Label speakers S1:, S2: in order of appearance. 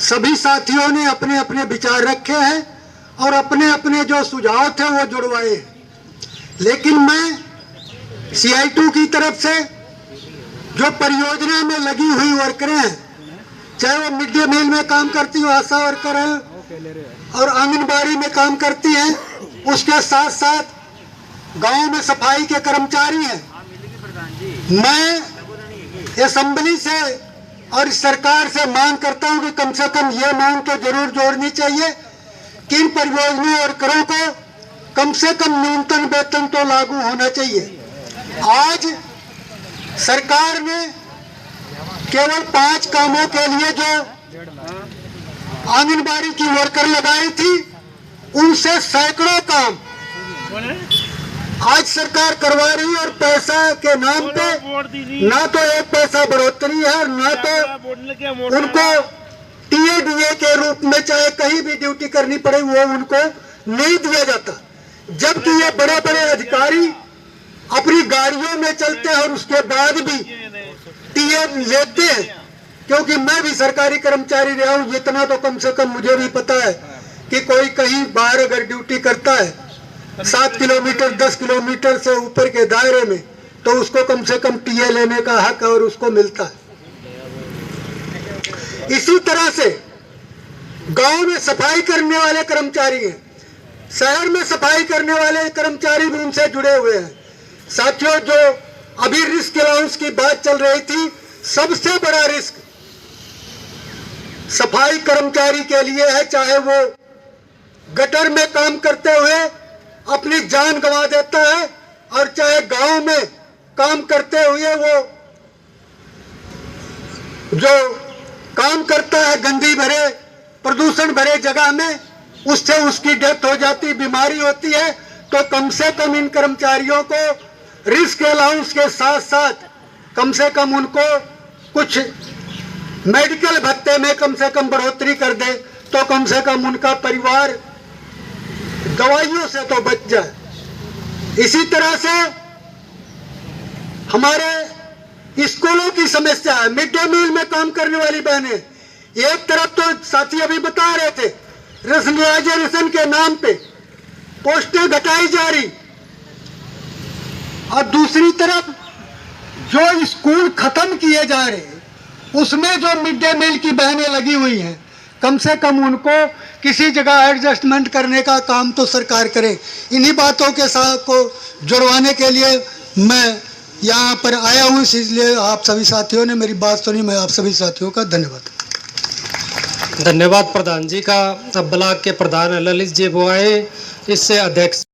S1: सभी साथियों ने अपने अपने विचार रखे हैं और अपने अपने जो सुझाव थे वो जुड़वाए हैं। लेकिन मैं CI2 की तरफ से जो परियोजना में लगी हुई वर्करें हैं, चाहे वो मिड डे मील में काम करती हो आशा वर्कर हैं और आंगनबाड़ी में काम करती हैं, उसके साथ साथ गांव में सफाई के कर्मचारी हैं, मैं असेंबली से और सरकार से मांग करता हूं कि कम से कम ये मांग तो जरूर जोड़नी चाहिए कि इन परियोजना वर्करों को कम से कम न्यूनतम वेतन तो लागू होना चाहिए। आज सरकार ने केवल 5 कामों के लिए जो आंगनबाड़ी की वर्कर लगाई थी, उनसे सैकड़ों काम आज सरकार करवा रही है और पैसा के नाम पे ना तो 1 पैसा बढ़ोतरी है और ना तो उनको TADA के रूप में चाहे कहीं भी ड्यूटी करनी पड़े वो उनको नहीं दिया जाता। जबकि ये बड़े बड़े अधिकारी अपनी गाड़ियों में चलते हैं और उसके बाद भी टीए लेते हैं, क्योंकि मैं भी सरकारी कर्मचारी रहा हूं, इतना तो कम से कम मुझे भी पता है कि कोई कहीं बाहर अगर ड्यूटी करता है 7 किलोमीटर 10 किलोमीटर से ऊपर के दायरे में, तो उसको कम से कम टीए लेने का हक और उसको मिलता है। इसी तरह से गांव में सफाई करने वाले कर्मचारी हैं, शहर में सफाई करने वाले कर्मचारी भी उनसे जुड़े हुए हैं। साथियों, जो अभी रिस्क अलाउंस की बात चल रही थी, सबसे बड़ा रिस्क सफाई कर्मचारी के लिए है, चाहे वो गटर में काम करते हुए अपनी जान गंवा देता है और चाहे गांव में काम करते हुए वो जो काम करता है गंदी भरे प्रदूषण भरे जगह में, उससे उसकी डेथ हो जाती, बीमारी होती है। तो कम से कम इन कर्मचारियों को रिस्क अलाउंस के साथ साथ कम से कम उनको कुछ मेडिकल भत्ते में कम से कम बढ़ोतरी कर दे, तो कम से कम उनका परिवार दवाइयों से तो बच जाए। इसी तरह से हमारे स्कूलों की समस्या है, मिड डे मील में काम करने वाली बहनें, एक तरफ तो साथी अभी बता रहे थे रेशनलाइजेशन के नाम पे पोस्टें घटाई जा रही, और दूसरी तरफ जो स्कूल खत्म किए जा रहे हैं उसमें जो मिड डे मील की बहनें लगी हुई हैं, कम से कम उनको किसी जगह एडजस्टमेंट करने का काम तो सरकार करे। इन्हीं बातों के साथ को जुड़वाने के लिए मैं यहाँ पर आया हूँ, इसलिए आप सभी साथियों ने मेरी बात सुनी, मैं आप सभी साथियों का धन्यवाद।
S2: धन्यवाद प्रधान जी का। अब ब्लॉक के प्रधान ललित जी वो आए, इससे अध्यक्ष